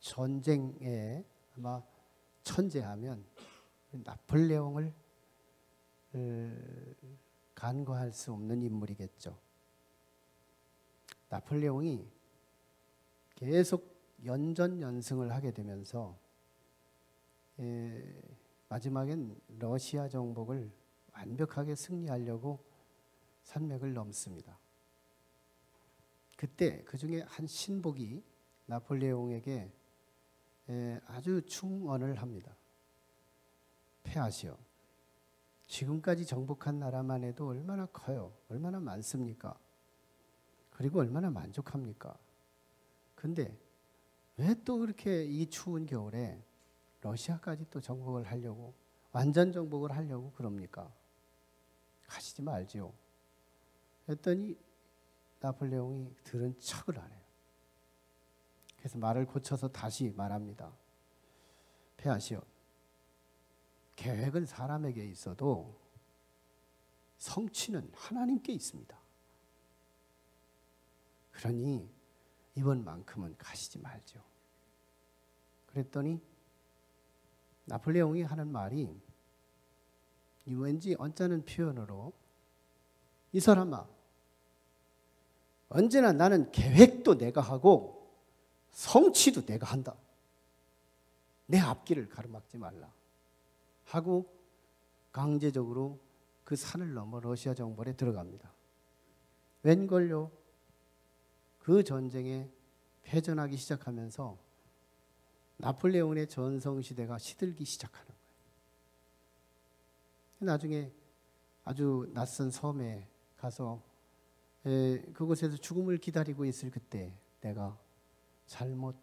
전쟁에 아마 천재하면 나폴레옹을 간과할 수 없는 인물이겠죠. 나폴레옹이 계속 연전연승을 하게 되면서 마지막엔 러시아 정복을 완벽하게 승리하려고 산맥을 넘습니다. 그때 그 중에 한 신복이 나폴레옹에게 아주 충언을 합니다. 폐하시오. 지금까지 정복한 나라만 해도 얼마나 커요? 얼마나 많습니까? 그리고 얼마나 만족합니까? 근데 왜 또 그렇게 이 추운 겨울에 러시아까지 또 정복을 하려고, 완전 정복을 하려고 그럽니까? 가시지 말지요. 했더니 나폴레옹이 들은 척을 안 해요. 그래서 말을 고쳐서 다시 말합니다. 폐하시오. 계획은 사람에게 있어도 성취는 하나님께 있습니다. 그러니 이번만큼은 가시지 말죠. 그랬더니 나폴레옹이 하는 말이 왠지 언짢은 표현으로 이 사람아, 언제나 나는 계획도 내가 하고 성취도 내가 한다. 내 앞길을 가로막지 말라. 하고 강제적으로 그 산을 넘어 러시아 정벌에 들어갑니다. 웬걸요? 그 전쟁에 패전하기 시작하면서 나폴레옹의 전성시대가 시들기 시작하는 거예요. 나중에 아주 낯선 섬에 가서 그곳에서 죽음을 기다리고 있을 그때 내가 잘못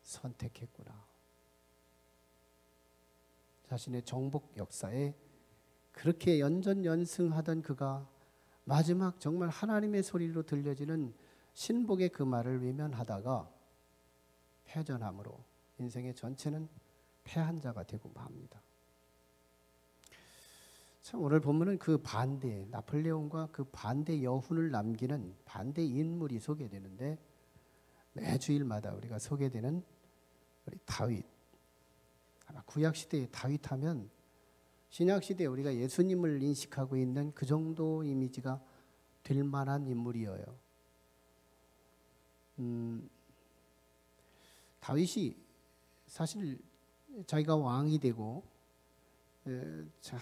선택했구나. 자신의 정복 역사에 그렇게 연전연승하던 그가 마지막 정말 하나님의 소리로 들려지는 신복의 그 말을 외면하다가 패전함으로 인생의 전체는 패한 자가 되고 맙니다. 참 오늘 본문은 그 반대, 나폴레옹과 그 반대 여훈을 남기는 반대 인물이 소개되는데 매주일마다 우리가 소개되는 우리 다윗. 아마 구약시대의 다윗 하면 신약시대에 우리가 예수님을 인식하고 있는 그 정도 이미지가 될 만한 인물이에요. 다윗이 사실 자기가 왕이 되고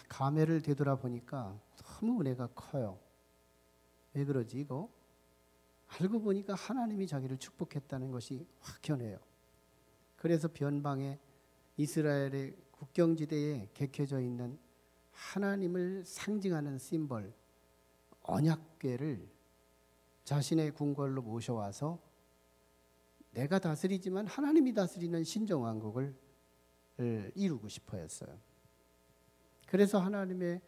가매를 되돌아보니까 너무 은혜가 커요. 왜 그러지 이거? 알고 보니까 하나님이 자기를 축복했다는 것이 확연해요. 그래서 변방에 이스라엘의 국경지대에 개켜져 있는 하나님을 상징하는 심벌 언약궤를 자신의 궁궐로 모셔와서 내가 다스리지만 하나님이 다스리는 신정왕국을 이루고 싶어 했어요. 그래서 하나님의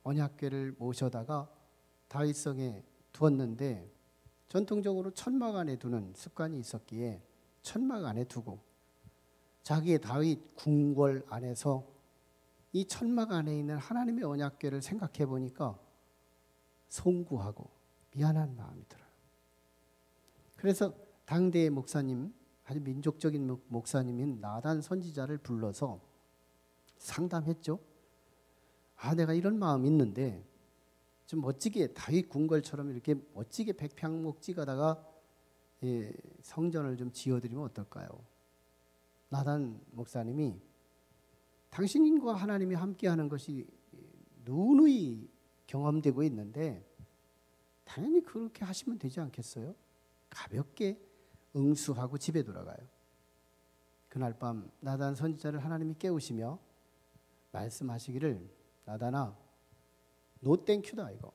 언약궤를 모셔다가 다윗성에 두었는데 전통적으로 천막 안에 두는 습관이 있었기에 천막 안에 두고 자기의 다윗 궁궐 안에서 이 천막 안에 있는 하나님의 언약궤를 생각해 보니까 송구하고 미안한 마음이 들어요. 그래서 당대의 목사님, 아주 민족적인 목사님인 나단 선지자를 불러서 상담했죠. 내가 이런 마음이 있는데 좀 멋지게 다윗 궁궐처럼 이렇게 멋지게 백평목 찍어다가 성전을 좀 지어드리면 어떨까요? 나단 목사님이 당신과 하나님이 함께하는 것이 누누이 경험되고 있는데 당연히 그렇게 하시면 되지 않겠어요? 가볍게 응수하고 집에 돌아가요. 그날 밤 나단 선지자를 하나님이 깨우시며 말씀하시기를 나단아 노 땡큐다 이거.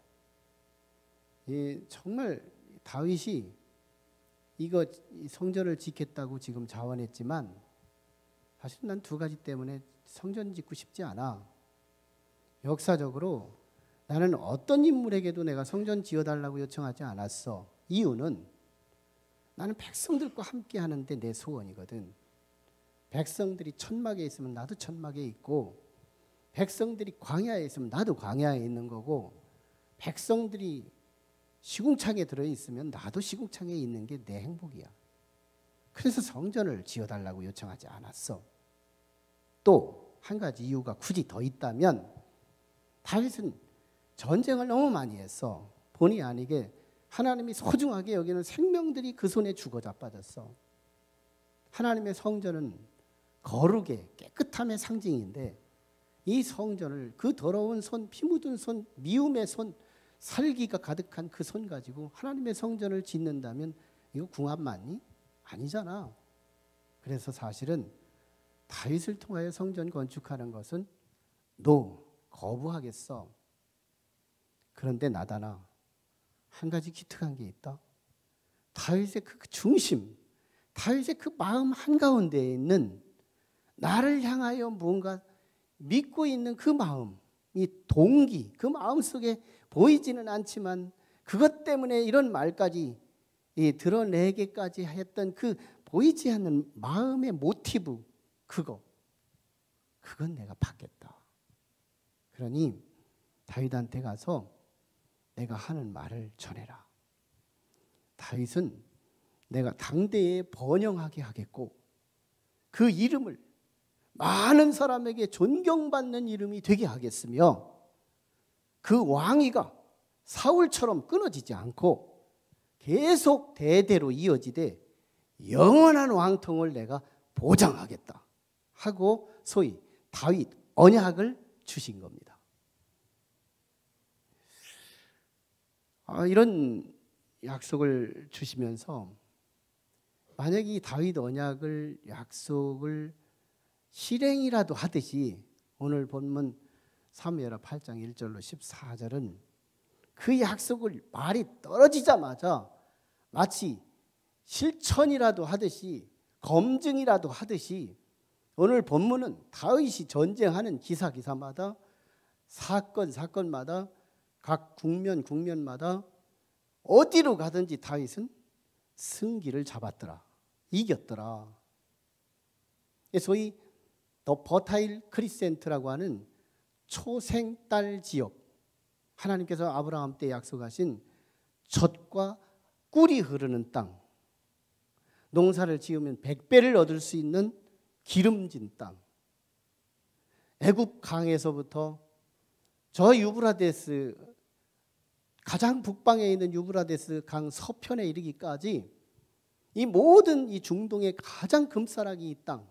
정말 다윗이 이거 성전을 짓겠다고 지금 자원했지만 사실 난 두 가지 때문에 성전 짓고 싶지 않아. 역사적으로 나는 어떤 인물에게도 내가 성전 지어달라고 요청하지 않았어. 이유는 나는 백성들과 함께 하는데 내 소원이거든. 백성들이 천막에 있으면 나도 천막에 있고 백성들이 광야에 있으면 나도 광야에 있는 거고 백성들이 시궁창에 들어있으면 나도 시궁창에 있는 게 내 행복이야. 그래서 성전을 지어달라고 요청하지 않았어. 또 한 가지 이유가 굳이 더 있다면 다윗은 전쟁을 너무 많이 했어. 본의 아니게 하나님이 소중하게 여기는 생명들이 그 손에 죽어 자빠졌어. 하나님의 성전은 거룩의 깨끗함의 상징인데 이 성전을 그 더러운 손, 피 묻은 손, 미움의 손, 살기가 가득한 그 손 가지고 하나님의 성전을 짓는다면 이거 궁합 맞니? 아니잖아. 그래서 사실은 다윗을 통하여 성전 건축하는 것은 너 거부하겠어. 그런데 나다나 한 가지 기특한 게 있다. 다윗의 그 중심, 다윗의 그 마음 한가운데에 있는 나를 향하여 뭔가 믿고 있는 그 마음, 이 동기, 그 마음 속에 보이지는 않지만 그것 때문에 이런 말까지 드러내기까지 했던 그 보이지 않는 마음의 모티브, 그건 내가 받겠다. 그러니 다윗한테 가서 내가 하는 말을 전해라. 다윗은 내가 당대에 번영하게 하겠고 그 이름을 많은 사람에게 존경받는 이름이 되게 하겠으며 그 왕위가 사울처럼 끊어지지 않고 계속 대대로 이어지되 영원한 왕통을 내가 보장하겠다 하고 소위 다윗 언약을 주신 겁니다. 이런 약속을 주시면서 만약 이 다윗 언약을 약속을 실행이라도 하듯이 오늘 본문 사무엘하 8장 1절로 14절은 그 약속을 말이 떨어지자마자 마치 실천이라도 하듯이 검증이라도 하듯이 오늘 본문은 다윗이 전쟁하는 기사마다 사건마다 각 국면마다 어디로 가든지 다윗은 승기를 잡았더라. 이겼더라. 소위 더 버타일 크리센트라고 하는 초생딸 지역, 하나님께서 아브라함 때 약속하신 젖과 꿀이 흐르는 땅, 농사를 지으면 100배를 얻을 수 있는 기름진 땅, 애굽 강에서부터 저 유브라데스 가장 북방에 있는 유브라데스 강 서편에 이르기까지 이 모든 이 중동의 가장 금싸라기 이 땅,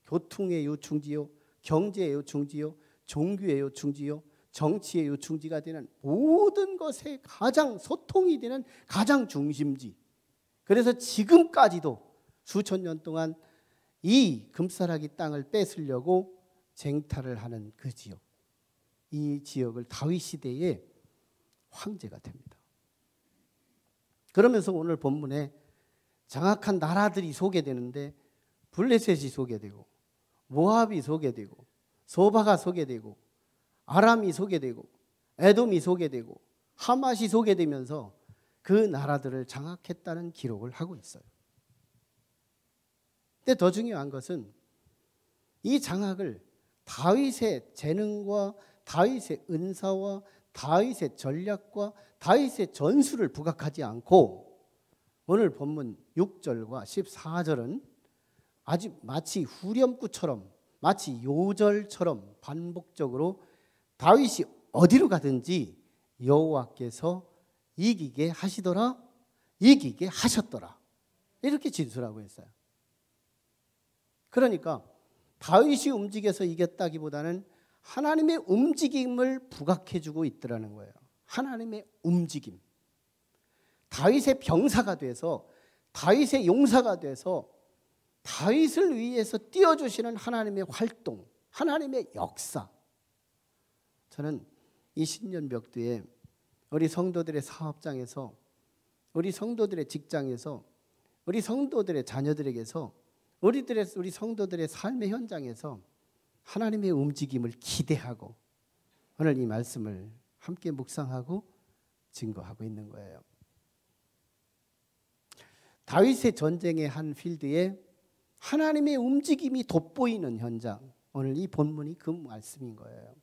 교통의 요충지요, 경제의 요충지요, 종교의 요충지요, 정치의 요충지가 되는 모든 것의 가장 소통이 되는 가장 중심지. 그래서 지금까지도 수천 년 동안 이 금싸라기 땅을 뺏으려고 쟁탈을 하는 그 지역, 이 지역을 다윗 시대의 황제가 됩니다. 그러면서 오늘 본문에 장악한 나라들이 소개되는데 블레셋이 소개되고 모압이 소개되고 소바가 소개되고 아람이 소개되고 에돔이 소개되고 하맛이 소개되면서 그 나라들을 장악했다는 기록을 하고 있어요. 근데 더 중요한 것은 이 장악을 다윗의 재능과 다윗의 은사와 다윗의 전략과 다윗의 전술을 부각하지 않고 오늘 본문 6절과 14절은 아주 마치 후렴구처럼 마치 요절처럼 반복적으로 다윗이 어디로 가든지 여호와께서 이기게 하시더라, 이기게 하셨더라, 이렇게 진술하고 있어요. 그러니까 다윗이 움직여서 이겼다기보다는 하나님의 움직임을 부각해주고 있더라는 거예요. 하나님의 움직임. 다윗의 병사가 돼서 다윗의 용사가 돼서 다윗을 위해서 띄워주시는 하나님의 활동, 하나님의 역사. 저는 이 신년벽두에 우리 성도들의 사업장에서, 우리 성도들의 직장에서, 우리 성도들의 자녀들에게서, 우리 성도들의 삶의 현장에서 하나님의 움직임을 기대하고 오늘 이 말씀을 함께 묵상하고 증거하고 있는 거예요. 다윗의 전쟁의 한 필드에 하나님의 움직임이 돋보이는 현장, 오늘 이 본문이 그 말씀인 거예요.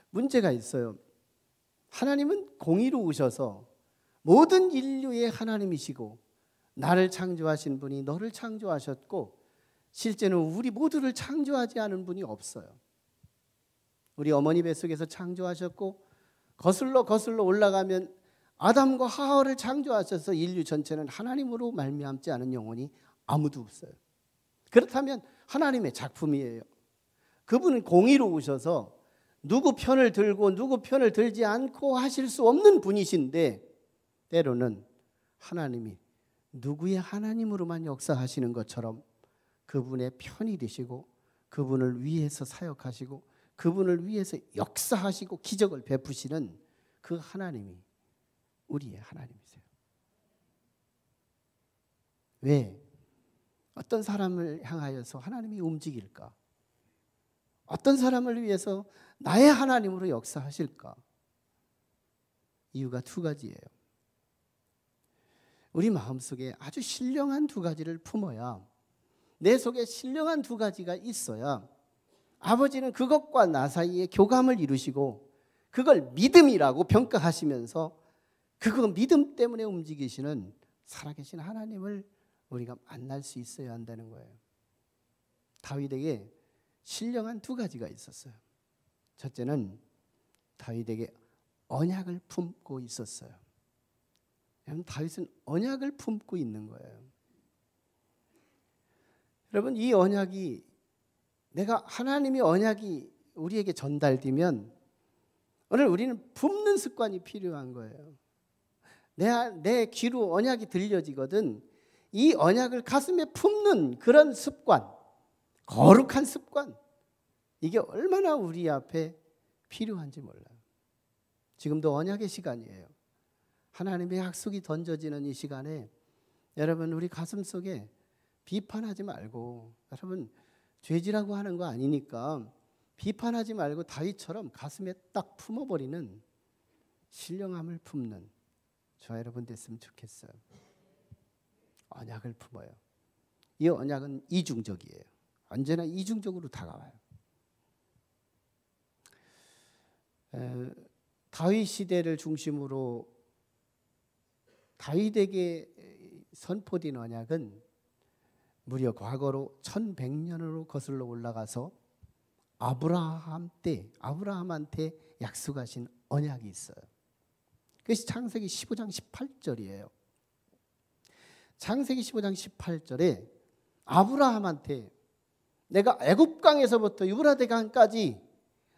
문제가 있어요. 하나님은 공의로우셔서 모든 인류의 하나님이시고 나를 창조하신 분이 너를 창조하셨고 실제는 우리 모두를 창조하지 않은 분이 없어요. 우리 어머니 뱃속에서 창조하셨고 거슬러 올라가면 아담과 하와를 창조하셔서 인류 전체는 하나님으로 말미암지 않은 영혼이 아무도 없어요. 그렇다면 하나님의 작품이에요. 그분은 공의로우셔서 누구 편을 들고 누구 편을 들지 않고 하실 수 없는 분이신데 때로는 하나님이 누구의 하나님으로만 역사하시는 것처럼 그분의 편이 되시고 그분을 위해서 사역하시고 그분을 위해서 역사하시고 기적을 베푸시는 그 하나님이 우리의 하나님이세요. 왜? 어떤 사람을 향하여서 하나님이 움직일까? 어떤 사람을 위해서 나의 하나님으로 역사하실까? 이유가 두 가지예요. 우리 마음속에 아주 신령한 두 가지를 품어야, 내 속에 신령한 두 가지가 있어야 아버지는 그것과 나 사이에 교감을 이루시고 그걸 믿음이라고 평가하시면서 그거 믿음 때문에 움직이시는 살아계신 하나님을 우리가 만날 수 있어야 한다는 거예요. 다윗에게 신령한 두 가지가 있었어요. 첫째는 다윗에게 언약을 품고 있었어요. 다윗은 언약을 품고 있는 거예요. 여러분, 이 언약이, 내가 하나님의 언약이 우리에게 전달되면 오늘 우리는 품는 습관이 필요한 거예요. 내 귀로 언약이 들려지거든 이 언약을 가슴에 품는 그런 습관, 거룩한 습관, 이게 얼마나 우리 앞에 필요한지 몰라요. 지금도 언약의 시간이에요. 하나님의 약속이 던져지는 이 시간에 여러분, 우리 가슴 속에 비판하지 말고, 여러분 죄지라고 하는 거 아니니까 비판하지 말고 다윗처럼 가슴에 딱 품어버리는 신령함을 품는 저와 여러분 됐으면 좋겠어요. 언약을 품어요. 이 언약은 이중적이에요. 언제나 이중적으로 다가와요. 다윗 시대를 중심으로 다윗에게 선포된 언약은 무려 과거로 1100년으로 거슬러 올라가서 아브라함한테 약속하신 언약이 있어요. 그것이 창세기 15장 18절이에요. 창세기 15장 18절에 아브라함한테 내가 애굽강에서부터 유브라데 강까지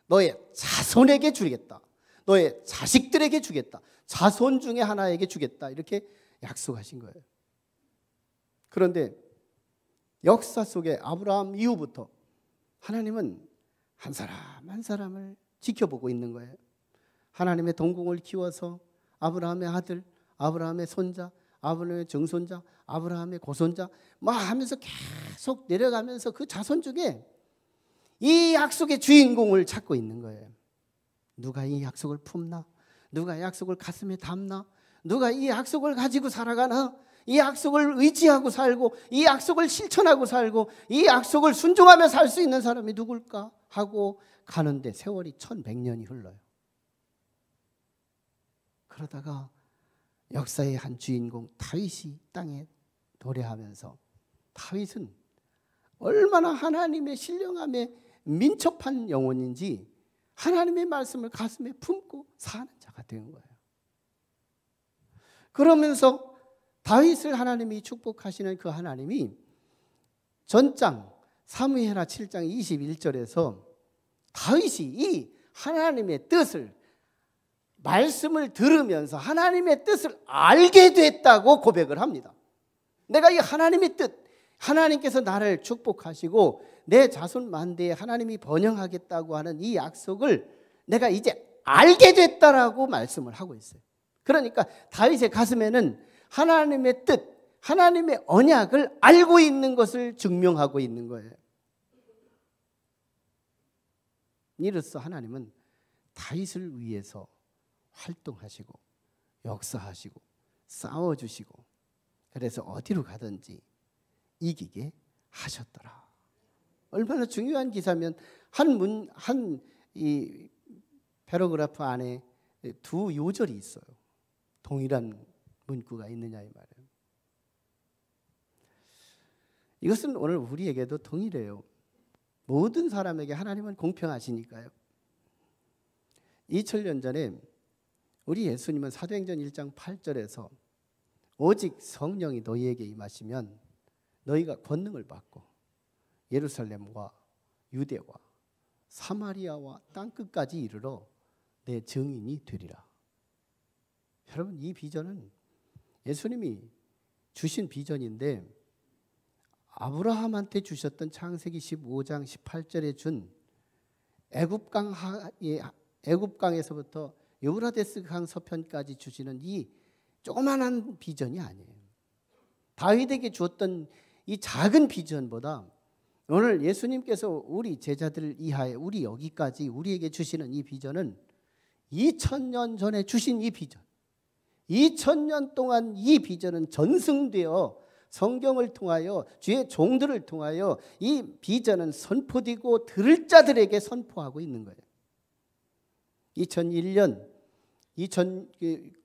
너의 자손에게 주겠다. 너의 자식들에게 주겠다. 자손 중에 하나에게 주겠다. 이렇게 약속하신 거예요. 그런데 역사 속에 아브라함 이후부터 하나님은 한 사람 한 사람을 지켜보고 있는 거예요. 하나님의 동궁을 키워서 아브라함의 아들, 아브라함의 손자, 아브라함의 정손자, 아브라함의 고손자 막 하면서 계속 내려가면서 그 자손 중에 이 약속의 주인공을 찾고 있는 거예요. 누가 이 약속을 품나? 누가 이 약속을 가슴에 담나? 누가 이 약속을 가지고 살아가나? 이 약속을 의지하고 살고 이 약속을 실천하고 살고 이 약속을 순종하며 살 수 있는 사람이 누굴까? 하고 가는데 세월이 1100년이 흘러요. 그러다가 역사의 한 주인공 다윗이 땅에 도래하면서 다윗은 얼마나 하나님의 신령함에 민첩한 영혼인지 하나님의 말씀을 가슴에 품고 사는 자가 된 거예요. 그러면서 다윗을 하나님이 축복하시는 그 하나님이 전장 사무엘하 7장 21절에서 다윗이 이 하나님의 뜻을, 말씀을 들으면서 하나님의 뜻을 알게 됐다고 고백을 합니다. 내가 이 하나님의 뜻, 하나님께서 나를 축복하시고 내 자손 만대에 하나님이 번영하겠다고 하는 이 약속을 내가 이제 알게 됐다라고 말씀을 하고 있어요. 그러니까 다윗의 가슴에는 하나님의 뜻, 하나님의 언약을 알고 있는 것을 증명하고 있는 거예요. 이로써 하나님은 다윗을 위해서 활동하시고 역사하시고 싸워주시고 그래서 어디로 가든지 이기게 하셨더라. 얼마나 중요한 기사면 한 이 패러그래프 안에 두 요절이 있어요. 동일한 문구가 있느냐 이 말이에요. 이것은 오늘 우리에게도 동일해요. 모든 사람에게 하나님은 공평하시니까요. 2000년 전에 우리 예수님은 사도행전 1장 8절에서 오직 성령이 너희에게 임하시면 너희가 권능을 받고 예루살렘과 유대와 사마리아와 땅끝까지 이르러 내 증인이 되리라. 여러분, 이 비전은 예수님이 주신 비전인데 아브라함한테 주셨던 창세기 15장 18절에 준 애굽강에서부터 유브라데스 강 서편까지 주시는 이 조그만한 비전이 아니에요. 다윗에게 주었던 이 작은 비전보다 오늘 예수님께서 우리 제자들 이하에 우리 여기까지 우리에게 주시는 이 비전은 2000년 전에 주신 이 비전, 2000년 동안 이 비전은 전승되어 성경을 통하여 주의 종들을 통하여 이 비전은 선포되고 들을 자들에게 선포하고 있는 거예요. 2001년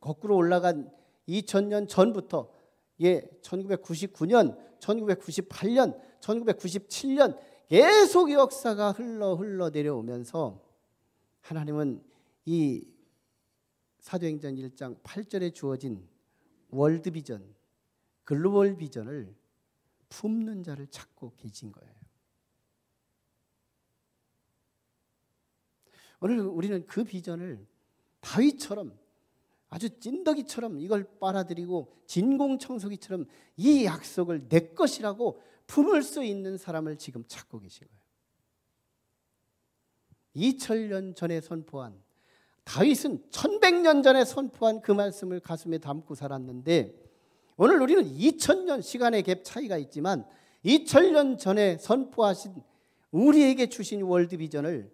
거꾸로 올라간 2000년 전부터 1999년, 1998년, 1997년 계속 역사가 흘러 내려오면서 하나님은 이 사도행전 1장 8절에 주어진 월드 비전, 글로벌 비전을 품는 자를 찾고 계신 거예요. 오늘 우리는 그 비전을 다윗처럼 아주 찐덕이처럼 이걸 빨아들이고 진공청소기처럼 이 약속을 내 것이라고 품을 수 있는 사람을 지금 찾고 계신 거예요. 2000년 전에 선포한, 다윗은 1100년 전에 선포한 그 말씀을 가슴에 담고 살았는데 오늘 우리는 2000년 시간의 갭 차이가 있지만 2000년 전에 선포하신 우리에게 주신 월드비전을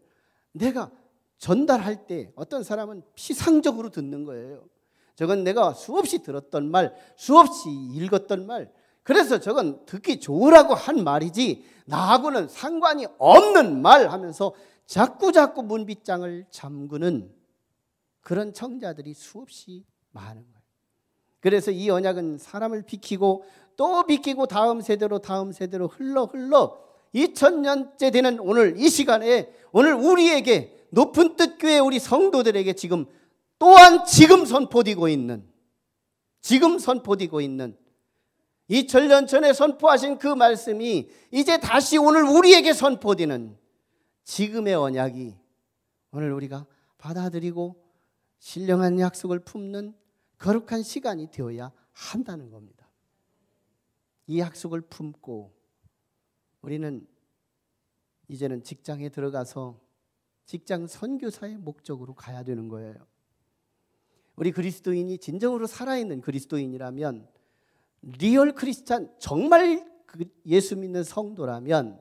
내가 전달할 때 어떤 사람은 피상적으로 듣는 거예요. 저건 내가 수없이 들었던 말, 수없이 읽었던 말, 그래서 저건 듣기 좋으라고 한 말이지 나하고는 상관이 없는 말 하면서 자꾸자꾸 문빗장을 잠그는 그런 청자들이 수없이 많은 거예요. 그래서 이 언약은 사람을 비키고 또 비키고 다음 세대로 흘러 2000년째 되는 오늘 이 시간에 오늘 우리에게 높은 뜻 교회 우리 성도들에게 지금 또한 지금 선포되고 있는 2000년 전에 선포하신 그 말씀이 이제 다시 오늘 우리에게 선포되는 지금의 언약이 오늘 우리가 받아들이고 신령한 약속을 품는 거룩한 시간이 되어야 한다는 겁니다. 이 약속을 품고 우리는 이제는 직장에 들어가서 직장 선교사의 목적으로 가야 되는 거예요. 우리 그리스도인이 진정으로 살아있는 그리스도인이라면, 리얼 크리스찬, 정말 예수 믿는 성도라면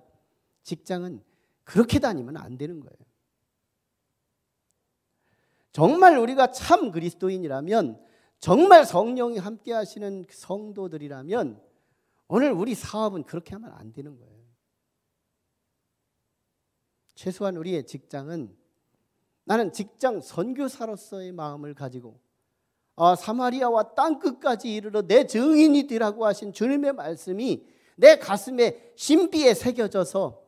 직장은 그렇게 다니면 안 되는 거예요. 정말 우리가 참 그리스도인이라면, 정말 성령이 함께 하시는 성도들이라면 오늘 우리 사업은 그렇게 하면 안 되는 거예요. 최소한 우리의 직장은 나는 직장 선교사로서의 마음을 가지고 사마리아와 땅끝까지 이르러 내 증인이 되라고 하신 주님의 말씀이 내 가슴에 신비에 새겨져서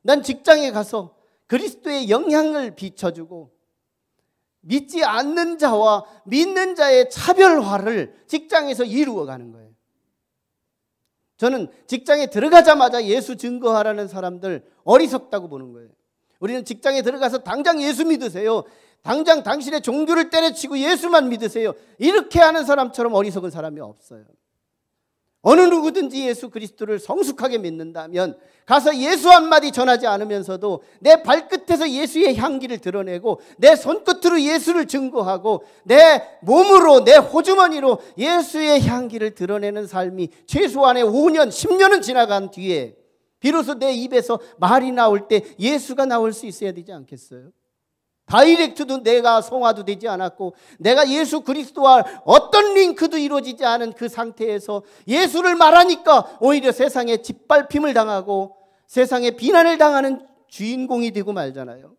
난 직장에 가서 그리스도의 영향을 비춰주고 믿지 않는 자와 믿는 자의 차별화를 직장에서 이루어가는 거예요. 저는 직장에 들어가자마자 예수 증거하라는 사람들 어리석다고 보는 거예요. 우리는 직장에 들어가서 당장 예수 믿으세요, 당장 당신의 종교를 때려치고 예수만 믿으세요, 이렇게 하는 사람처럼 어리석은 사람이 없어요. 어느 누구든지 예수 그리스도를 성숙하게 믿는다면 가서 예수 한마디 전하지 않으면서도 내 발끝에서 예수의 향기를 드러내고 내 손끝으로 예수를 증거하고 내 몸으로, 내 호주머니로 예수의 향기를 드러내는 삶이 최소한의 5년, 10년은 지나간 뒤에 비로소 내 입에서 말이 나올 때 예수가 나올 수 있어야 되지 않겠어요? 다이렉트도 내가 성화도 되지 않았고 내가 예수 그리스도와 어떤 링크도 이루어지지 않은 그 상태에서 예수를 말하니까 오히려 세상에 짓밟힘을 당하고 세상에 비난을 당하는 주인공이 되고 말잖아요.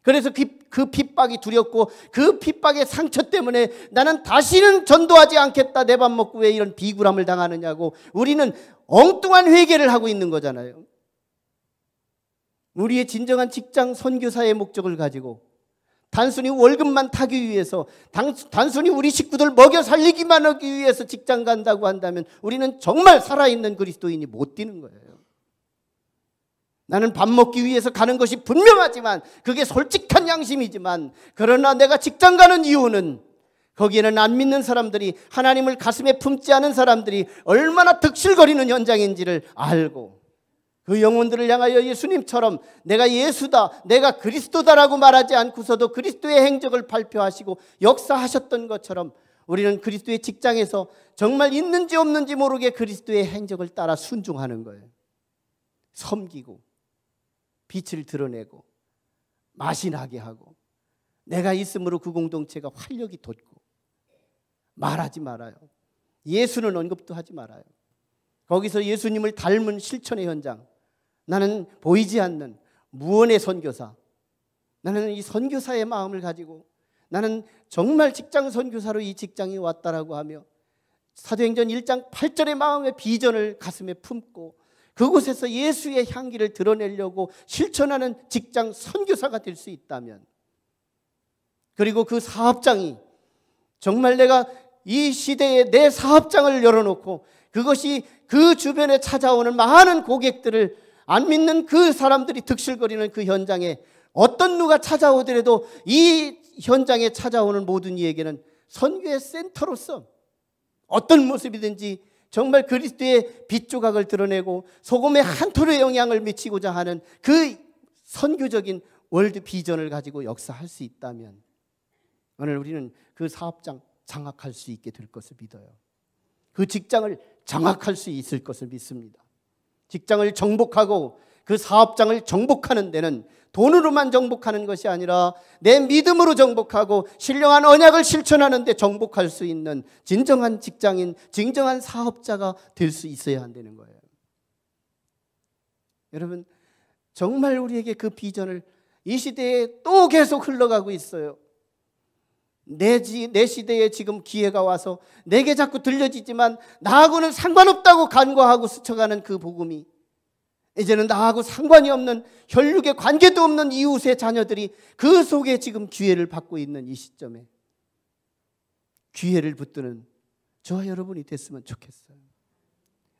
그래서 그 핍박이 두렵고 그 핍박의 상처 때문에 나는 다시는 전도하지 않겠다, 내 밥 먹고 왜 이런 비굴함을 당하느냐고 우리는 엉뚱한 회개를 하고 있는 거잖아요. 우리의 진정한 직장 선교사의 목적을 가지고 단순히 월급만 타기 위해서, 단순히 우리 식구들 먹여 살리기만 하기 위해서 직장 간다고 한다면 우리는 정말 살아있는 그리스도인이 못 되는 거예요. 나는 밥 먹기 위해서 가는 것이 분명하지만, 그게 솔직한 양심이지만, 그러나 내가 직장 가는 이유는 거기에는 안 믿는 사람들이, 하나님을 가슴에 품지 않은 사람들이 얼마나 득실거리는 현장인지를 알고, 그 영혼들을 향하여 예수님처럼 내가 예수다, 내가 그리스도다라고 말하지 않고서도 그리스도의 행적을 발표하시고 역사하셨던 것처럼 우리는 그리스도의 직장에서 정말 있는지 없는지 모르게 그리스도의 행적을 따라 순종하는 거예요. 섬기고 빛을 드러내고 맛이 나게 하고, 내가 있음으로 그 공동체가 활력이 돋고. 말하지 말아요. 예수는 언급도 하지 말아요. 거기서 예수님을 닮은 실천의 현장, 나는 보이지 않는 무언의 선교사, 나는 이 선교사의 마음을 가지고 나는 정말 직장 선교사로 이 직장에 왔다라고 하며 사도행전 1장 8절의 마음의 비전을 가슴에 품고 그곳에서 예수의 향기를 드러내려고 실천하는 직장 선교사가 될 수 있다면, 그리고 그 사업장이 정말 내가 이 시대에 내 사업장을 열어놓고 그것이 그 주변에 찾아오는 많은 고객들을, 안 믿는 그 사람들이 득실거리는 그 현장에 어떤 누가 찾아오더라도 이 현장에 찾아오는 모든 이에게는 선교의 센터로서 어떤 모습이든지 정말 그리스도의 빛 조각을 드러내고 소금의 한 톨의 영향을 미치고자 하는 그 선교적인 월드 비전을 가지고 역사할 수 있다면, 오늘 우리는 그 사업장 장악할 수 있게 될 것을 믿어요. 그 직장을 장악할 수 있을 것을 믿습니다. 직장을 정복하고 그 사업장을 정복하는 데는 돈으로만 정복하는 것이 아니라 내 믿음으로 정복하고 신령한 언약을 실천하는 데 정복할 수 있는 진정한 직장인, 진정한 사업자가 될 수 있어야 한다는 거예요. 여러분, 정말 우리에게 그 비전을 이 시대에 또 계속 흘러가고 있어요. 내 시대에 지금 기회가 와서 내게 자꾸 들려지지만 나하고는 상관없다고 간과하고 스쳐가는 그 복음이 이제는 나하고 상관이 없는, 혈육의 관계도 없는 이웃의 자녀들이 그 속에 지금 기회를 받고 있는 이 시점에 기회를 붙드는 저와 여러분이 됐으면 좋겠어요.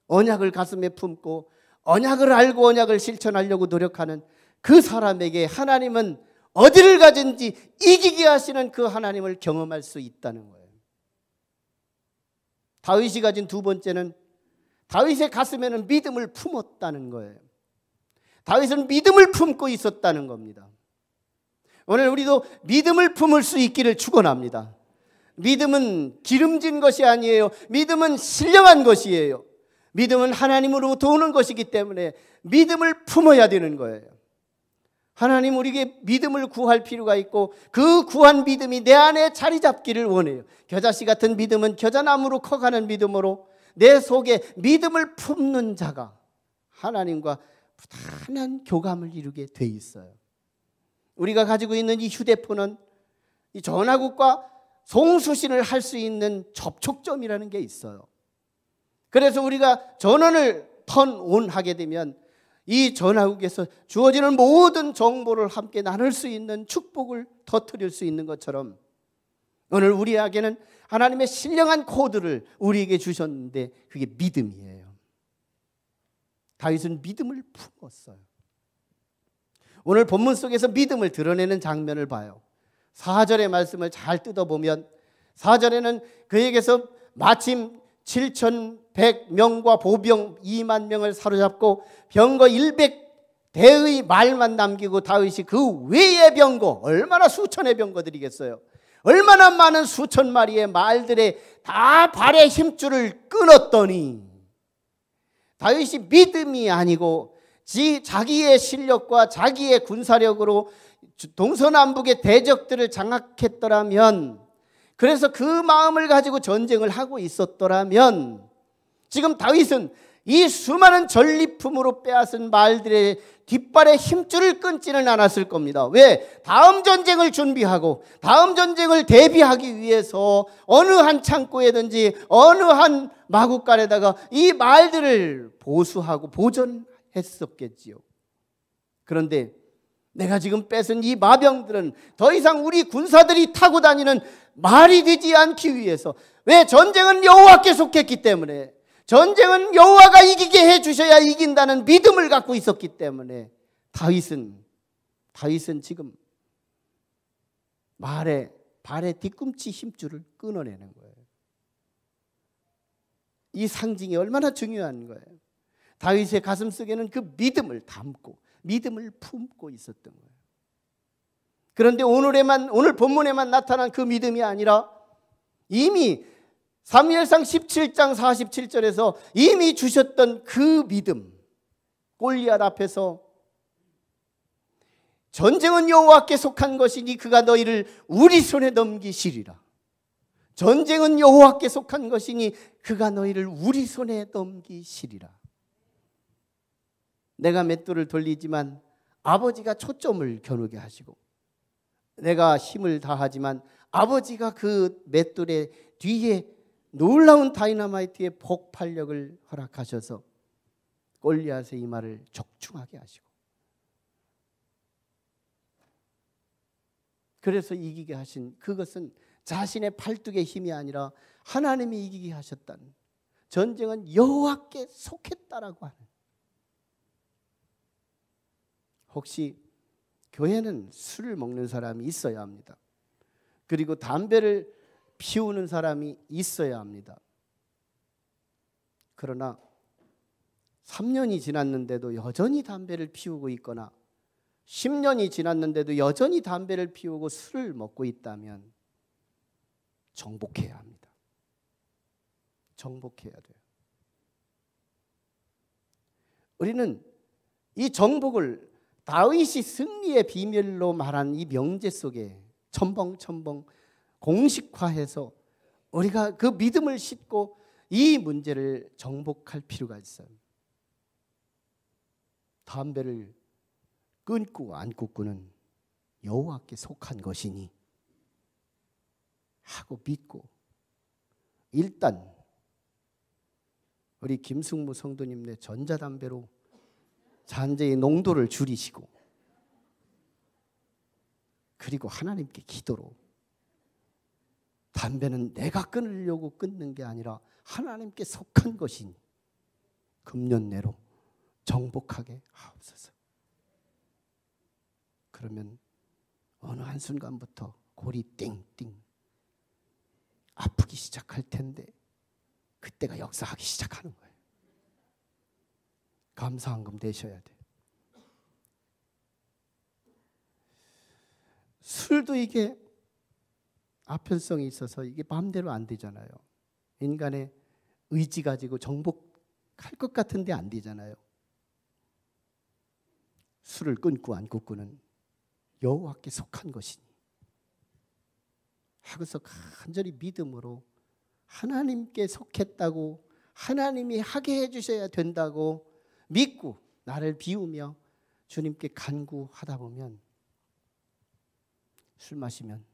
언약을 가슴에 품고 언약을 알고 언약을 실천하려고 노력하는 그 사람에게 하나님은 어디를 가든지 이기게 하시는 그 하나님을 경험할 수 있다는 거예요. 다윗이 가진 두 번째는 다윗의 가슴에는 믿음을 품었다는 거예요. 다윗은 믿음을 품고 있었다는 겁니다. 오늘 우리도 믿음을 품을 수 있기를 축원합니다. 믿음은 기름진 것이 아니에요. 믿음은 신령한 것이에요. 믿음은 하나님으로부터 오는 것이기 때문에 믿음을 품어야 되는 거예요. 하나님 우리에게 믿음을 구할 필요가 있고 그 구한 믿음이 내 안에 자리 잡기를 원해요. 겨자씨 같은 믿음은 겨자나무로 커가는 믿음으로 내 속에 믿음을 품는 자가 하나님과 부단한 교감을 이루게 돼 있어요. 우리가 가지고 있는 이 휴대폰은 이 전화국과 송수신을 할 수 있는 접촉점이라는 게 있어요. 그래서 우리가 전원을 턴온하게 되면 이 전화국에서 주어지는 모든 정보를 함께 나눌 수 있는 축복을 터뜨릴 수 있는 것처럼 오늘 우리에게는 하나님의 신령한 코드를 우리에게 주셨는데 그게 믿음이에요. 다윗은 믿음을 품었어요. 오늘 본문 속에서 믿음을 드러내는 장면을 봐요. 4절의 말씀을 잘 뜯어보면 4절에는 그에게서 마침 7,100명과 보병 2만 명을 사로잡고 병거 100대의 말만 남기고 다윗이 그 외의 병거, 얼마나 수천의 병거들이겠어요. 얼마나 많은 수천 마리의 말들의 다 발의 힘줄을 끊었더니 다윗이 믿음이 아니고 자기의 실력과 자기의 군사력으로 동서남북의 대적들을 장악했더라면, 그래서 그 마음을 가지고 전쟁을 하고 있었더라면 지금 다윗은 이 수많은 전리품으로 빼앗은 말들의 뒷발의 힘줄을 끊지는 않았을 겁니다. 왜? 다음 전쟁을 준비하고 다음 전쟁을 대비하기 위해서 어느 한 창고에든지 어느 한 마구간에다가 이 말들을 보수하고 보존했었겠지요. 그런데 내가 지금 뺏은 이 마병들은 더 이상 우리 군사들이 타고 다니는 말이 되지 않기 위해서, 왜? 전쟁은 여호와께 속했기 때문에, 전쟁은 여호와가 이기게 해주셔야 이긴다는 믿음을 갖고 있었기 때문에 다윗은 지금 발의 뒤꿈치 힘줄을 끊어내는 거예요. 이 상징이 얼마나 중요한 거예요. 다윗의 가슴 속에는 그 믿음을 담고 믿음을 품고 있었던 거예요. 그런데 오늘 본문에만 나타난 그 믿음이 아니라 이미 사무엘상 17장 47절에서 이미 주셨던 그 믿음, 골리앗 앞에서 전쟁은 여호와께 속한 것이니 그가 너희를 우리 손에 넘기시리라. 전쟁은 여호와께 속한 것이니 그가 너희를 우리 손에 넘기시리라. 내가 맷돌을 돌리지만 아버지가 초점을 겨누게 하시고, 내가 힘을 다하지만 아버지가 그 맷돌의 뒤에 놀라운 다이너마이트의 폭발력을 허락하셔서 골리앗의 이마를 적중하게 하시고, 그래서 이기게 하신 그것은 자신의 팔뚝의 힘이 아니라 하나님이 이기게 하셨다는, 전쟁은 여호와께 속했다라고 하는. 혹시 교회는 술을 먹는 사람이 있어야 합니다. 그리고 담배를 피우는 사람이 있어야 합니다. 그러나 3년이 지났는데도 여전히 담배를 피우고 있거나 10년이 지났는데도 여전히 담배를 피우고 술을 먹고 있다면 정복해야 합니다. 정복해야 돼요. 우리는 이 정복을 다윗이 승리의 비밀로 말한 이 명제 속에 첨벙첨벙 공식화해서 우리가 그 믿음을 싣고 이 문제를 정복할 필요가 있어요. 담배를 끊고 안 끊고는 여호와께 속한 것이니 하고 믿고, 일단 우리 김승무 성도님네 전자담배로 잔재의 농도를 줄이시고, 그리고 하나님께 기도로, 담배는 내가 끊으려고 끊는 게 아니라 하나님께 속한 것이니 금년 내로 정복하게 하옵소서. 그러면 어느 한순간부터 골이 띵띵 아프기 시작할 텐데 그때가 역사하기 시작하는 거예요. 감사한금 되셔야 돼. 술도 이게 아편성이 있어서 이게 마음대로 안 되잖아요. 인간의 의지 가지고 정복할 것 같은데 안 되잖아요. 술을 끊고 안 끊고는 여호와께 속한 것이니 하고서 간절히 믿음으로 하나님께 속했다고, 하나님이 하게 해주셔야 된다고 믿고 나를 비우며 주님께 간구하다 보면 술 마시면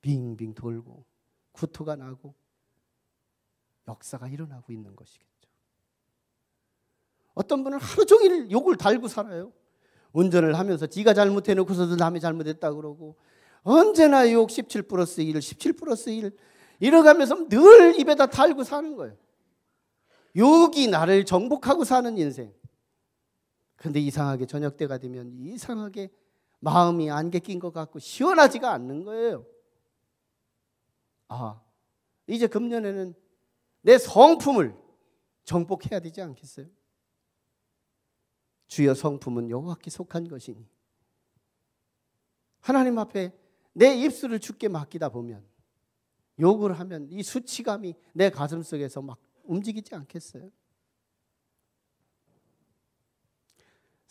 빙빙 돌고 구토가 나고 역사가 일어나고 있는 것이겠죠. 어떤 분은 하루 종일 욕을 달고 살아요. 운전을 하면서 지가 잘못해놓고서도 남이 잘못했다고 그러고, 언제나 욕 17 플러스 1, 17 플러스 1 이러가면서 늘 입에다 달고 사는 거예요. 욕이 나를 정복하고 사는 인생. 그런데 이상하게 저녁 때가 되면 이상하게 마음이 안개 낀 것 같고 시원하지가 않는 거예요. 아, 이제 금년에는 내 성품을 정복해야 되지 않겠어요? 주여, 성품은 여호와께 속한 것이니 하나님 앞에 내 입술을 주께 맡기다 보면, 욕을 하면 이 수치감이 내 가슴 속에서 막 움직이지 않겠어요?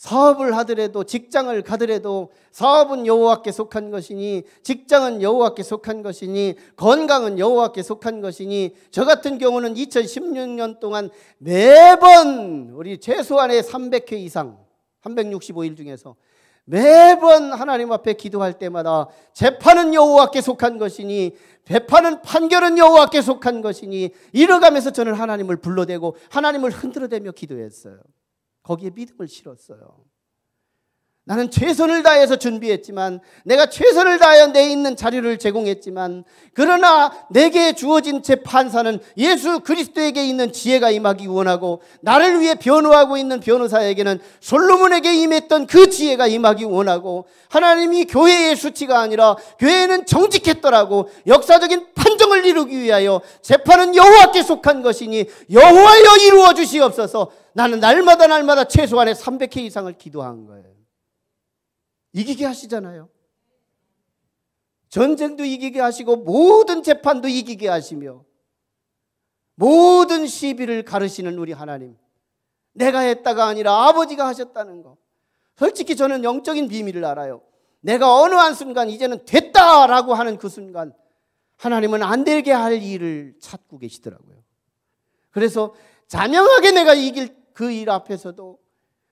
사업을 하더라도, 직장을 가더라도 사업은 여호와께 속한 것이니, 직장은 여호와께 속한 것이니, 건강은 여호와께 속한 것이니, 저 같은 경우는 2016년 동안 매번 우리 최소한의 300회 이상, 365일 중에서 매번 하나님 앞에 기도할 때마다 재판은 여호와께 속한 것이니, 배파는 판결은 여호와께 속한 것이니, 이뤄가면서 저는 하나님을 불러대고 하나님을 흔들어대며 기도했어요. 거기에 믿음을 실었어요. 나는 최선을 다해서 준비했지만, 내가 최선을 다하여 내 있는 자료를 제공했지만, 그러나 내게 주어진 재판사는 예수 그리스도에게 있는 지혜가 임하기 원하고, 나를 위해 변호하고 있는 변호사에게는 솔로몬에게 임했던 그 지혜가 임하기 원하고, 하나님이 교회의 수치가 아니라 교회는 정직했더라고 역사적인 판정을 이루기 위하여 재판은 여호와께 속한 것이니 여호와여 이루어 주시옵소서. 나는 날마다 최소한의 300회 이상을 기도한 거예요. 이기게 하시잖아요. 전쟁도 이기게 하시고 모든 재판도 이기게 하시며 모든 시비를 가르시는 우리 하나님, 내가 했다가 아니라 아버지가 하셨다는 거. 솔직히 저는 영적인 비밀을 알아요. 내가 어느 한순간 이제는 됐다라고 하는 그 순간 하나님은 안 되게 할 일을 찾고 계시더라고요. 그래서 자명하게 내가 이길 그 일 앞에서도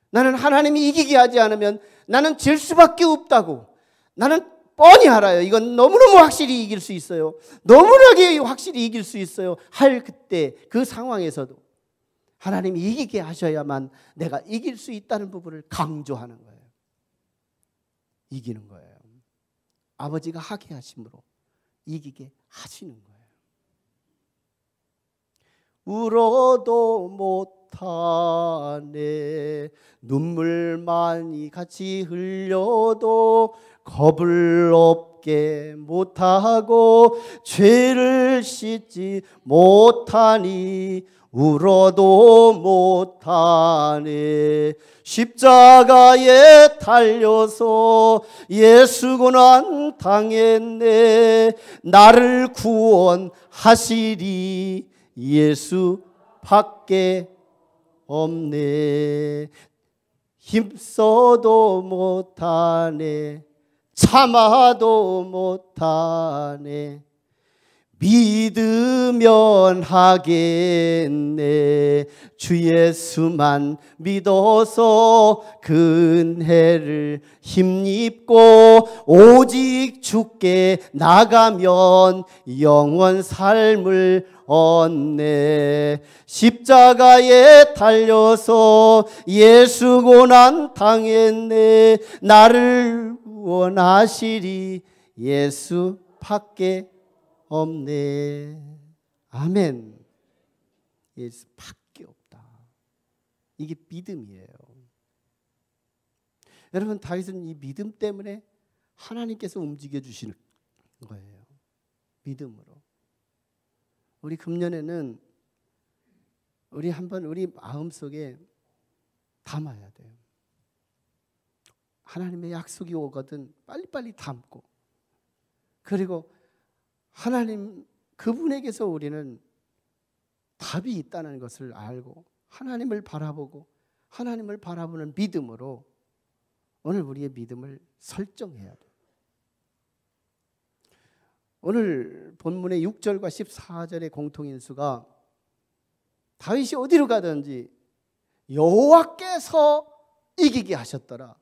나는 하나님이 이기게 하지 않으면 나는 질 수밖에 없다고, 나는 뻔히 알아요. 이건 너무너무 확실히 이길 수 있어요, 너무나게 확실히 이길 수 있어요 할 그때 그 상황에서도 하나님이 이기게 하셔야만 내가 이길 수 있다는 부분을 강조하는 거예요. 이기는 거예요. 아버지가 하게 하심으로 이기게 하시는 거예요. 울어도 못하네, 눈물 많이 같이 흘려도 겁을 없게 못하고, 죄를 씻지 못하니 울어도 못하네. 십자가에 달려서 예수 고난 당했네. 나를 구원하시리 예수밖에 없네. 힘써도 못하네, 참아도 못하네. 믿으면 하겠네. 주 예수만 믿어서 근혜를 힘입고 오직 주께 나가면 영원 삶을 얻네. 십자가에 달려서 예수 고난 당했네. 나를 원하시리 예수밖에 없네. 아멘. 예수밖에 없다. 이게 믿음이에요. 여러분, 다윗은 이 믿음 때문에 하나님께서 움직여 주시는 거예요. 믿음으로. 우리 금년에는 우리 한번 우리 마음속에 담아야 돼요. 하나님의 약속이 오거든 빨리빨리 담고, 그리고 하나님 그분에게서 우리는 답이 있다는 것을 알고 하나님을 바라보고 하나님을 바라보는 믿음으로 오늘 우리의 믿음을 설정해야 돼요. 오늘 본문의 6절과 14절의 공통인수가 다윗이 어디로 가든지 여호와께서 이기게 하셨더라.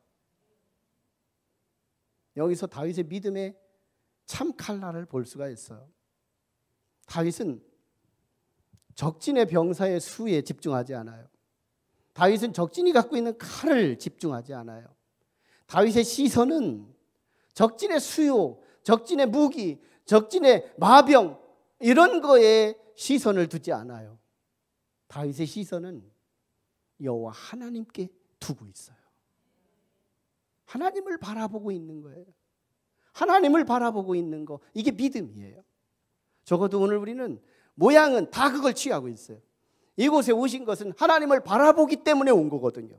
여기서 다윗의 믿음의 참 칼날을 볼 수가 있어요. 다윗은 적진의 병사의 수에 집중하지 않아요. 다윗은 적진이 갖고 있는 칼을 집중하지 않아요. 다윗의 시선은 적진의 수요, 적진의 무기, 적진의 마병 이런 거에 시선을 두지 않아요. 다윗의 시선은 여호와 하나님께 두고 있어요. 하나님을 바라보고 있는 거예요. 하나님을 바라보고 있는 거, 이게 믿음이에요. 적어도 오늘 우리는 모양은 다 그걸 취하고 있어요. 이곳에 오신 것은 하나님을 바라보기 때문에 온 거거든요.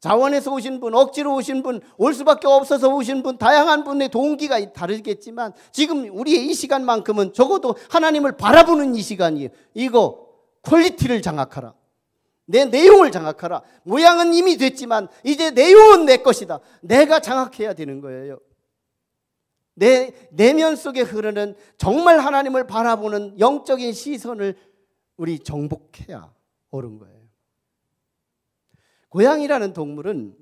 자원에서 오신 분, 억지로 오신 분, 올 수밖에 없어서 오신 분, 다양한 분의 동기가 다르겠지만 지금 우리의 이 시간만큼은 적어도 하나님을 바라보는 이 시간이에요. 이거 퀄리티를 장악하라. 내 내용을 장악하라. 모양은 이미 됐지만 이제 내용은 내 것이다. 내가 장악해야 되는 거예요. 내 내면 속에 흐르는 정말 하나님을 바라보는 영적인 시선을 우리 정복해야 옳은 거예요. 고양이라는 동물은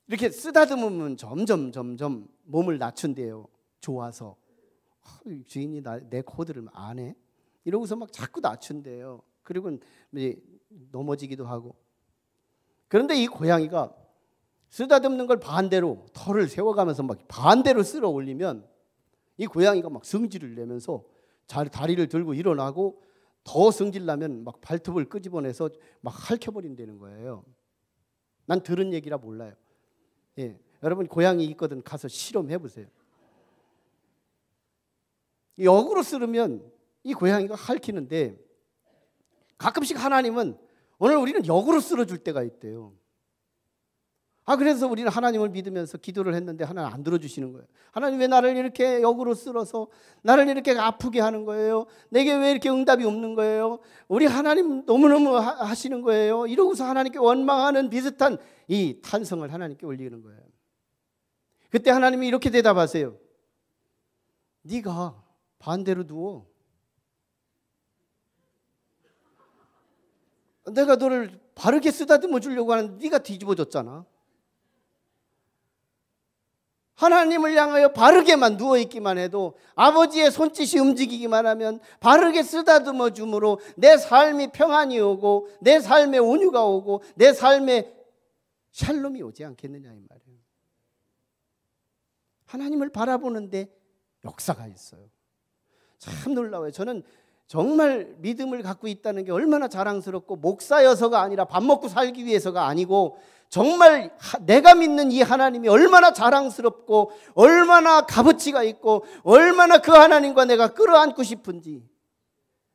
이렇게 쓰다듬으면 점점 몸을 낮춘대요. 좋아서. 주인이 내 코드를 안 해? 이러고서 막 자꾸 낮춘대요. 그리고 넘어지기도 하고. 그런데 이 고양이가 쓰다듬는 걸 반대로 털을 세워가면서 막 반대로 쓸어 올리면 이 고양이가 막 성질을 내면서 다리를 들고 일어나고 더 성질나면 막 발톱을 끄집어내서 막 핥혀버린다는 거예요. 난 들은 얘기라 몰라요. 예, 여러분 고양이 있거든 가서 실험해보세요. 역으로 쓸으면 이 고양이가 핥히는데 가끔씩 하나님은 오늘 우리는 역으로 쓸어줄 때가 있대요. 그래서 우리는 하나님을 믿으면서 기도를 했는데 하나님 안 들어주시는 거예요. 하나님 왜 나를 이렇게 역으로 쓸어서 나를 이렇게 아프게 하는 거예요? 내게 왜 이렇게 응답이 없는 거예요? 우리 하나님 너무너무 하시는 거예요. 이러고서 하나님께 원망하는 비슷한 이 탄성을 하나님께 올리는 거예요. 그때 하나님이 이렇게 대답하세요. 네가 반대로 누워. 내가 너를 바르게 쓰다듬어 주려고 하는데 네가 뒤집어졌잖아. 하나님을 향하여 바르게만 누워있기만 해도 아버지의 손짓이 움직이기만 하면 바르게 쓰다듬어 줌으로 내 삶이 평안이 오고 내 삶에 온유가 오고 내 삶에 샬롬이 오지 않겠느냐 이 말이에요. 하나님을 바라보는데 역사가 있어요. 참 놀라워요. 저는 정말 믿음을 갖고 있다는 게 얼마나 자랑스럽고 목사여서가 아니라 밥 먹고 살기 위해서가 아니고 정말 내가 믿는 이 하나님이 얼마나 자랑스럽고 얼마나 값어치가 있고 얼마나 그 하나님과 내가 끌어안고 싶은지.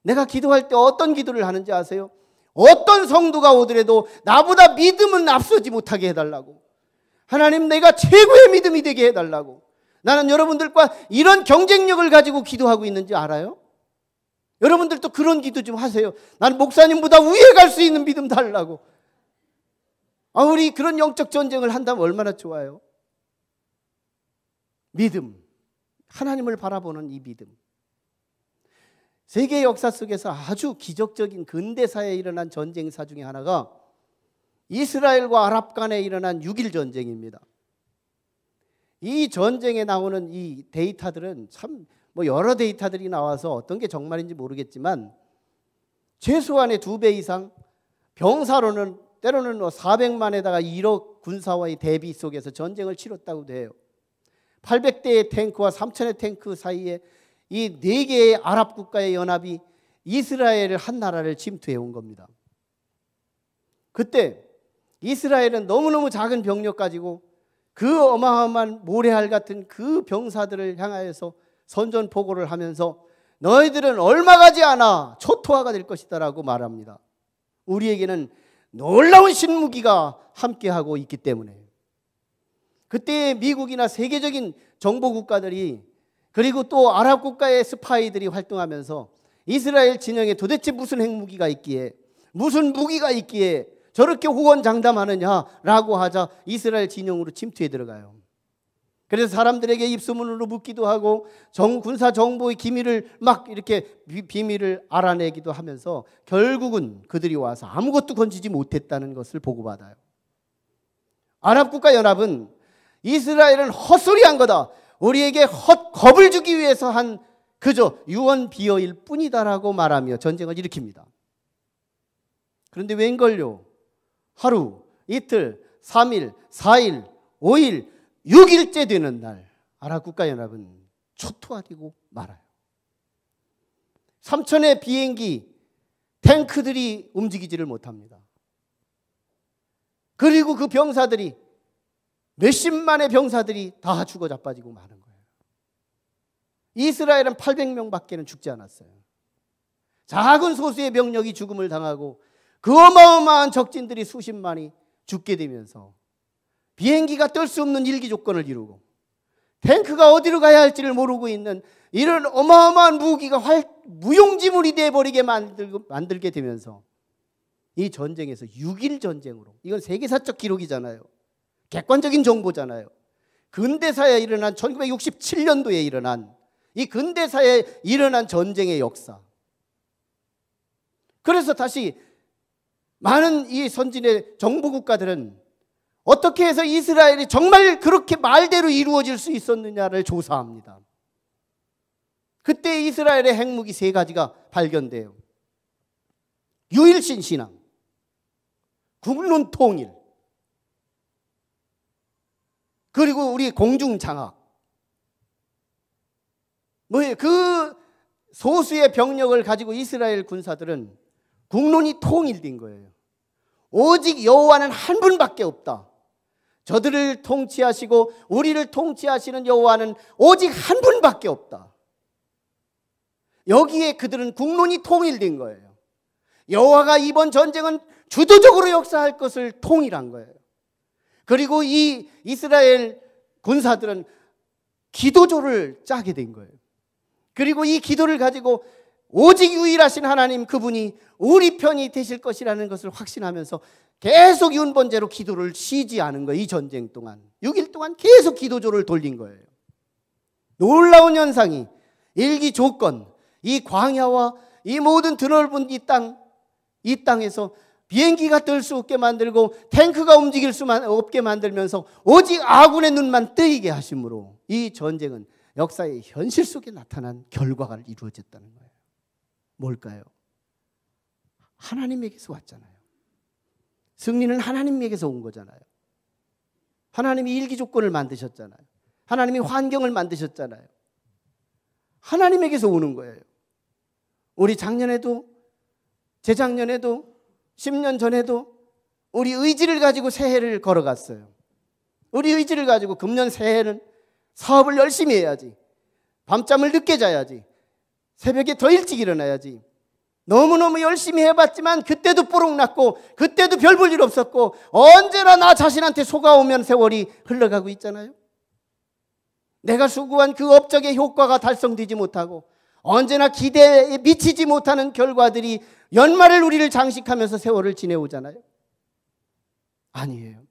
내가 기도할 때 어떤 기도를 하는지 아세요? 어떤 성도가 오더라도 나보다 믿음은 앞서지 못하게 해달라고. 하나님 내가 최고의 믿음이 되게 해달라고. 나는 여러분들과 이런 경쟁력을 가지고 기도하고 있는지 알아요? 여러분들도 그런 기도 좀 하세요. 나는 목사님보다 위에 갈 수 있는 믿음 달라고. 우리 그런 영적 전쟁을 한다면 얼마나 좋아요. 믿음, 하나님을 바라보는 이 믿음. 세계 역사 속에서 아주 기적적인 근대사에 일어난 전쟁사 중에 하나가 이스라엘과 아랍 간에 일어난 6.1 전쟁입니다. 이 전쟁에 나오는 이 데이터들은 참 여러 데이터들이 나와서 어떤 게 정말인지 모르겠지만 최소한의 2배 이상, 병사로는 때로는 400만에다가 1억 군사와의 대비 속에서 전쟁을 치렀다고 해요. 800대의 탱크와 3,000의 탱크 사이에 이 4개의 아랍 국가의 연합이 이스라엘을 한 나라를 침투해 온 겁니다. 그때 이스라엘은 너무너무 작은 병력 가지고 그 어마어마한 모래알 같은 그 병사들을 향하여서 선전포고를 하면서 너희들은 얼마 가지 않아 초토화가 될 것이다 라고 말합니다. 우리에게는 놀라운 신무기가 함께하고 있기 때문에. 그때 미국이나 세계적인 정보국가들이 그리고 또 아랍 국가의 스파이들이 활동하면서 이스라엘 진영에 도대체 무슨 핵무기가 있기에 무슨 무기가 있기에 저렇게 호언장담하느냐라고 하자 이스라엘 진영으로 침투해 들어가요. 그래서 사람들에게 입소문으로 묻기도 하고 군사 정보의 기밀을 막 이렇게 비밀을 알아내기도 하면서 결국은 그들이 와서 아무것도 건지지 못했다는 것을 보고받아요. 아랍국가연합은 이스라엘은 헛소리한 거다. 우리에게 겁을 주기 위해서 한 그저 유언비어일 뿐이다라고 말하며 전쟁을 일으킵니다. 그런데 웬걸요? 하루, 이틀, 3일, 4일, 5일, 6일째 되는 날 아랍국가연합은 초토화되고 말아요. 3,000의 비행기, 탱크들이 움직이지를 못합니다. 그리고 그 병사들이 몇십만의 병사들이 다 죽어 자빠지고 마는 거예요. 이스라엘은 800명밖에는 죽지 않았어요. 작은 소수의 병력이 죽음을 당하고 그 어마어마한 적진들이 수십만이 죽게 되면서 비행기가 뜰 수 없는 일기 조건을 이루고 탱크가 어디로 가야 할지를 모르고 있는 이런 어마어마한 무기가 무용지물이 되어버리게 만들게 되면서 이 전쟁에서 6.1 전쟁으로, 이건 세계사적 기록이잖아요. 객관적인 정보잖아요. 근대사에 일어난 1967년도에 일어난 이 근대사에 일어난 전쟁의 역사. 그래서 다시 많은 이 선진의 정부 국가들은 어떻게 해서 이스라엘이 정말 그렇게 말대로 이루어질 수 있었느냐를 조사합니다. 그때 이스라엘의 핵무기 3가지가 발견돼요. 유일신 신앙, 국론 통일, 그리고 우리 공중 장악. 그 소수의 병력을 가지고 이스라엘 군사들은 국론이 통일된 거예요. 오직 여호와는 한 분밖에 없다. 저들을 통치하시고 우리를 통치하시는 여호와는 오직 한 분밖에 없다. 여기에 그들은 국론이 통일된 거예요. 여호와가 이번 전쟁은 주도적으로 역사할 것을 통일한 거예요. 그리고 이 이스라엘 군사들은 기도조를 짜게 된 거예요. 그리고 이 기도를 가지고 오직 유일하신 하나님, 그분이 우리 편이 되실 것이라는 것을 확신하면서 계속 윤번제로 기도를 쉬지 않은 거예요. 이 전쟁 동안 6일 동안 계속 기도조를 돌린 거예요. 놀라운 현상이, 일기 조건, 이 광야와 이 모든 드넓은 이 땅에서 비행기가 뜰 수 없게 만들고 탱크가 움직일 수 없게 만들면서 오직 아군의 눈만 뜨이게 하심으로 이 전쟁은 역사의 현실 속에 나타난 결과가 이루어졌다는 거예요. 뭘까요? 하나님에게서 왔잖아요. 승리는 하나님에게서 온 거잖아요. 하나님이 일기 조건을 만드셨잖아요. 하나님이 환경을 만드셨잖아요. 하나님에게서 오는 거예요. 우리 작년에도, 재작년에도, 10년 전에도 우리 의지를 가지고 새해를 걸어갔어요. 우리 의지를 가지고 금년 새해는 사업을 열심히 해야지, 밤잠을 늦게 자야지, 새벽에 더 일찍 일어나야지. 너무너무 열심히 해봤지만 그때도 뽀록났고 그때도 별 볼 일 없었고 언제나 나 자신한테 속아오면 세월이 흘러가고 있잖아요. 내가 수고한 그 업적의 효과가 달성되지 못하고 언제나 기대에 미치지 못하는 결과들이 연말을 우리를 장식하면서 세월을 지내오잖아요. 아니에요.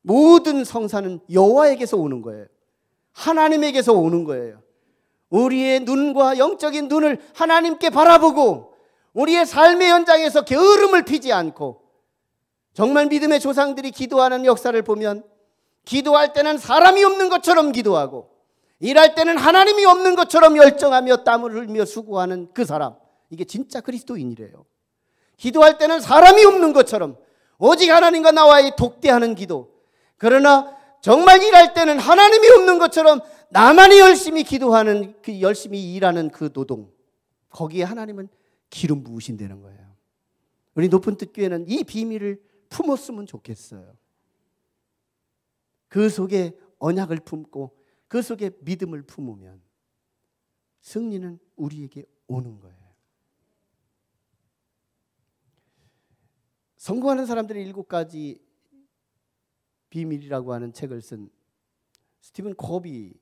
모든 성사는 여호와에게서 오는 거예요. 하나님에게서 오는 거예요. 우리의 눈과 영적인 눈을 하나님께 바라보고 우리의 삶의 현장에서 게으름을 피지 않고, 정말 믿음의 조상들이 기도하는 역사를 보면 기도할 때는 사람이 없는 것처럼 기도하고 일할 때는 하나님이 없는 것처럼 열정하며 땀을 흘리며 수고하는 그 사람, 이게 진짜 그리스도인이래요. 기도할 때는 사람이 없는 것처럼 오직 하나님과 나와의 독대하는 기도, 그러나 정말 일할 때는 하나님이 없는 것처럼 나만이 열심히 기도하는, 그 열심히 일하는 그 노동, 거기에 하나님은 기름 부으신다는 거예요. 우리 높은 뜻 교회는 이 비밀을 품었으면 좋겠어요. 그 속에 언약을 품고 그 속에 믿음을 품으면 승리는 우리에게 오는 거예요. 성공하는 사람들의 7가지 비밀이라고 하는 책을 쓴 스티븐 코비,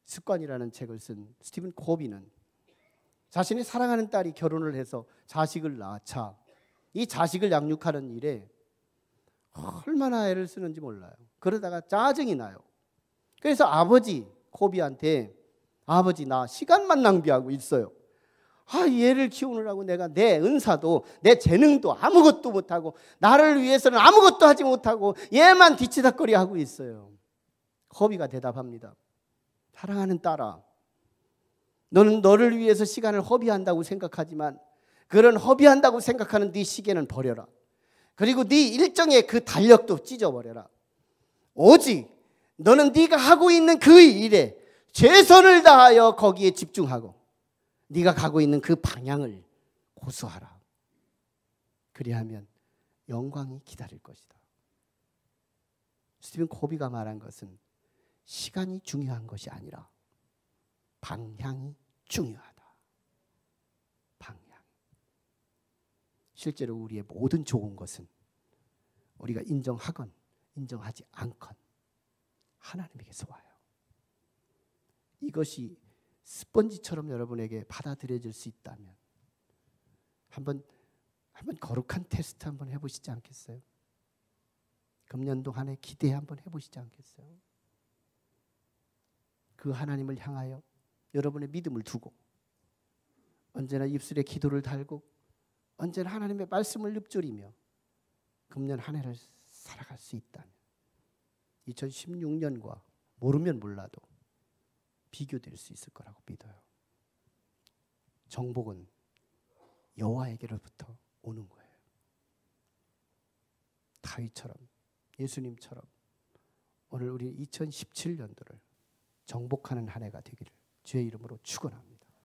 습관이라는 책을 쓴 스티븐 코비는 자신의 사랑하는 딸이 결혼을 해서 자식을 낳자 이 자식을 양육하는 일에 얼마나 애를 쓰는지 몰라요. 그러다가 짜증이 나요. 그래서 아버지 코비한테, 아버지 나 시간만 낭비하고 있어요. 얘를 키우느라고 내가 내 은사도 내 재능도 아무것도 못하고 나를 위해서는 아무것도 하지 못하고 얘만 뒤치다꺼리 하고 있어요. 코비가 대답합니다. 사랑하는 딸아, 너는 너를 위해서 시간을 허비한다고 생각하지만 그런 허비한다고 생각하는 네 시계는 버려라. 그리고 네 일정의 그 달력도 찢어버려라. 오직 너는 네가 하고 있는 그 일에 최선을 다하여 거기에 집중하고 네가 가고 있는 그 방향을 고수하라. 그리하면 영광이 기다릴 것이다. 스티븐 코비가 말한 것은 시간이 중요한 것이 아니라 방향이 중요하다. 방향. 실제로 우리의 모든 좋은 것은 우리가 인정하건 인정하지 않건 하나님에게서 와요. 이것이 스펀지처럼 여러분에게 받아들여질 수 있다면 한번 한번 거룩한 테스트 한번 해보시지 않겠어요? 금년도 한 해 기대 한번 해보시지 않겠어요? 그 하나님을 향하여 여러분의 믿음을 두고 언제나 입술에 기도를 달고 언제나 하나님의 말씀을 읊조리며 금년 한 해를 살아갈 수 있다면 2016년과 모르면 몰라도 비교될 수 있을 거라고 믿어요. 정복은 여호와에게로부터 오는 거예요. 다윗처럼 예수님처럼 오늘 우리 2017년도를 정복하는 한 해가 되기를 주의 이름으로 축원합니다.